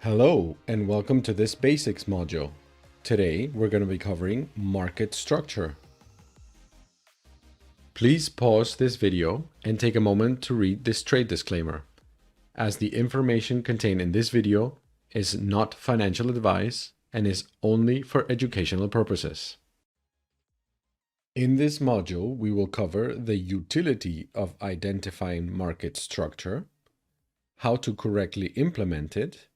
Hello and welcome to this basics module. Today we're going to be covering market structure. Please pause this video and take a moment to read this trade disclaimer, as the information contained in this video is not financial advice and is only for educational purposes. In this module, we will cover the utility of identifying market structure, how to correctly implement it,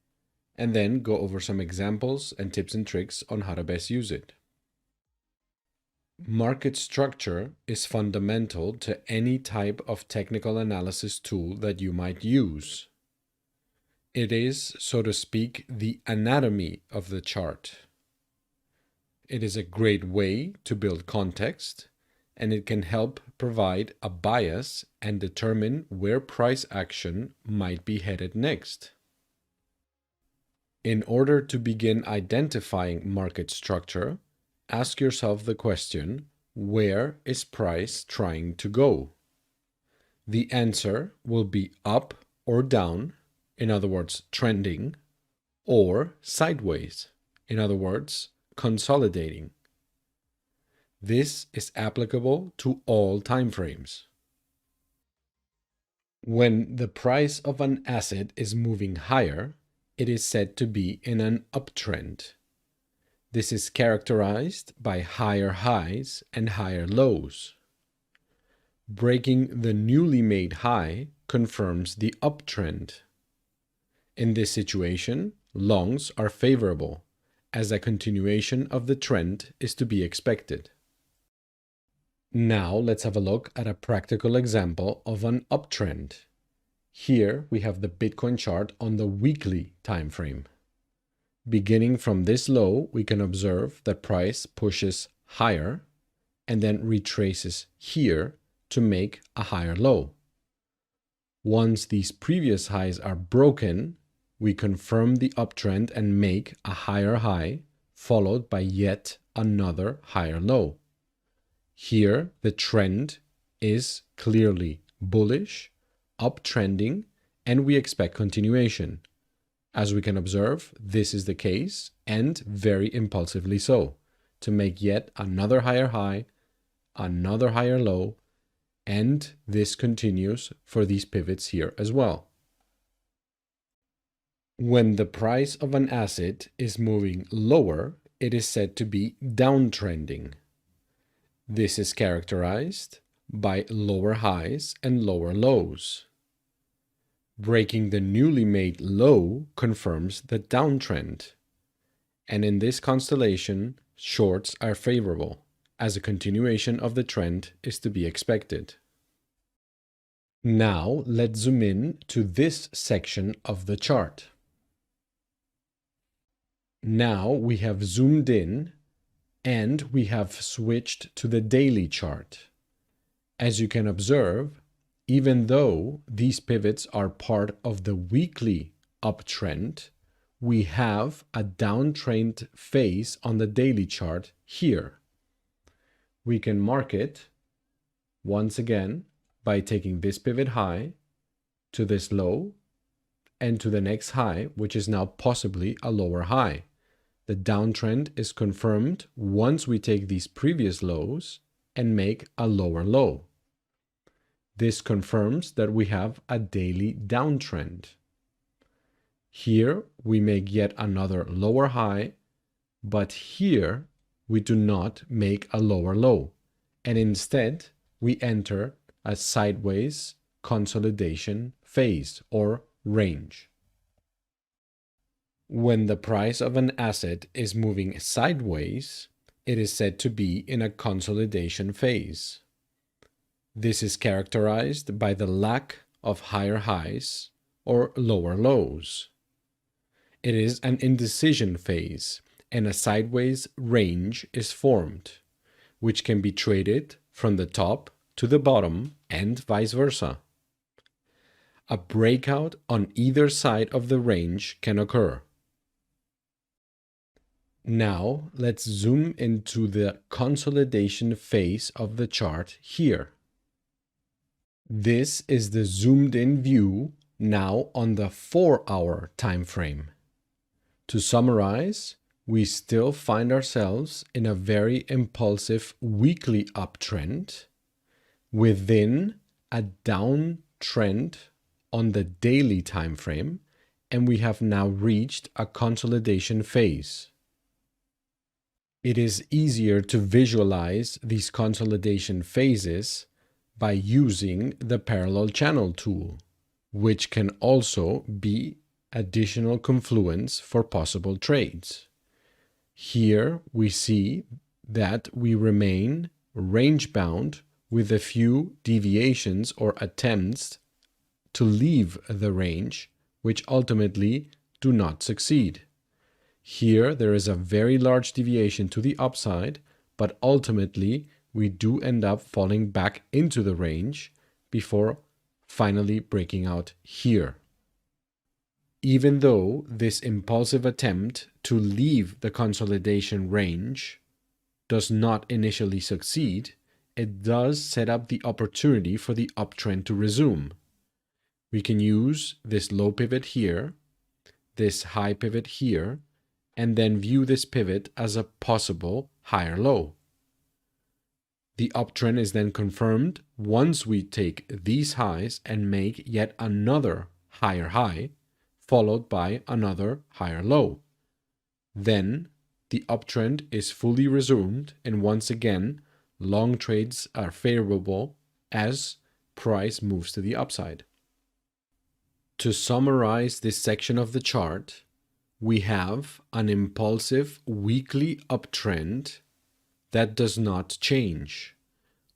and then go over some examples and tips and tricks on how to best use it. Market structure is fundamental to any type of technical analysis tool that you might use. It is, so to speak, the anatomy of the chart. It is a great way to build context, and it can help provide a bias and determine where price action might be headed next. In order to begin identifying market structure, ask yourself the question, where is price trying to go? The answer will be up or down, in other words, trending, or sideways, in other words, consolidating. This is applicable to all time frames. When the price of an asset is moving higher, it is said to be in an uptrend. This is characterized by higher highs and higher lows. Breaking the newly made high confirms the uptrend. In this situation, longs are favorable, as a continuation of the trend is to be expected. Now let's have a look at a practical example of an uptrend. Here we have the Bitcoin chart on the weekly time frame. Beginning from this low, we can observe that price pushes higher and then retraces here to make a higher low. Once these previous highs are broken, we confirm the uptrend and make a higher high, followed by yet another higher low. Here, the trend is clearly bullish, uptrending, and we expect continuation. As we can observe, this is the case, and very impulsively so, to make yet another higher high, another higher low, and this continues for these pivots here as well. When the price of an asset is moving lower, it is said to be downtrending. This is characterized by lower highs and lower lows. Breaking the newly made low confirms the downtrend. And in this constellation, shorts are favorable, as a continuation of the trend is to be expected. Now let's zoom in to this section of the chart. Now we have zoomed in and we have switched to the daily chart. As you can observe, even though these pivots are part of the weekly uptrend, we have a downtrend phase on the daily chart here. We can mark it once again by taking this pivot high to this low and to the next high, which is now possibly a lower high. The downtrend is confirmed once we take these previous lows and make a lower low. This confirms that we have a daily downtrend. Here we make yet another lower high, but here we do not make a lower low, and instead we enter a sideways consolidation phase or range. When the price of an asset is moving sideways, it is said to be in a consolidation phase. This is characterized by the lack of higher highs or lower lows. It is an indecision phase, and a sideways range is formed, which can be traded from the top to the bottom and vice versa. A breakout on either side of the range can occur. Now let's zoom into the consolidation phase of the chart here. This is the zoomed in view now on the 4-hour time frame. To summarize, we still find ourselves in a very impulsive weekly uptrend within a downtrend on the daily time frame, and we have now reached a consolidation phase. It is easier to visualize these consolidation phases by using the parallel channel tool, which can also be additional confluence for possible trades. Here we see that we remain range bound with a few deviations or attempts to leave the range, which ultimately do not succeed. Here there is a very large deviation to the upside, but ultimately we do end up falling back into the range before finally breaking out here. Even though this impulsive attempt to leave the consolidation range does not initially succeed, it does set up the opportunity for the uptrend to resume. We can use this low pivot here, this high pivot here, and then view this pivot as a possible higher low. The uptrend is then confirmed once we take these highs and make yet another higher high, followed by another higher low. Then the uptrend is fully resumed, and once again, long trades are favorable as price moves to the upside. To summarize this section of the chart, we have an impulsive weekly uptrend that does not change.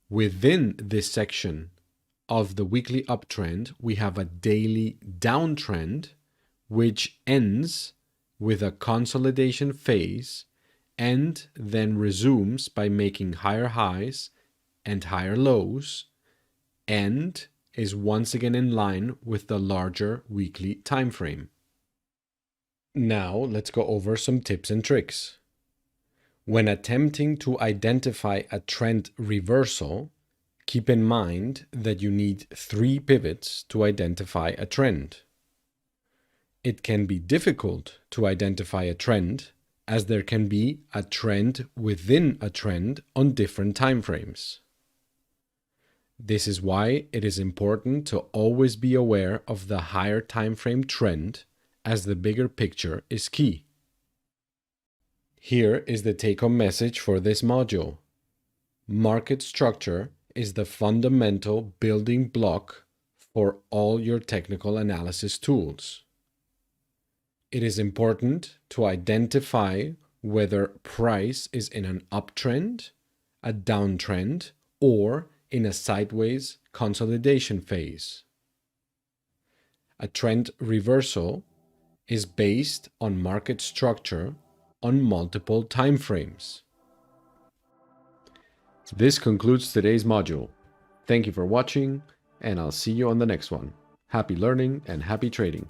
Within this section of the weekly uptrend, we have a daily downtrend, which ends with a consolidation phase and then resumes by making higher highs and higher lows, and is once again in line with the larger weekly time frame. Now let's go over some tips and tricks. When attempting to identify a trend reversal, keep in mind that you need 3 pivots to identify a trend. It can be difficult to identify a trend, as there can be a trend within a trend on different time frames. This is why it is important to always be aware of the higher time frame trend, as the bigger picture is key. Here is the take-home message for this module. Market structure is the fundamental building block for all your technical analysis tools. It is important to identify whether price is in an uptrend, a downtrend, or in a sideways consolidation phase. A trend reversal is based on market structure on multiple time frames. This concludes today's module. Thank you for watching, and I'll see you on the next one. Happy learning and happy trading.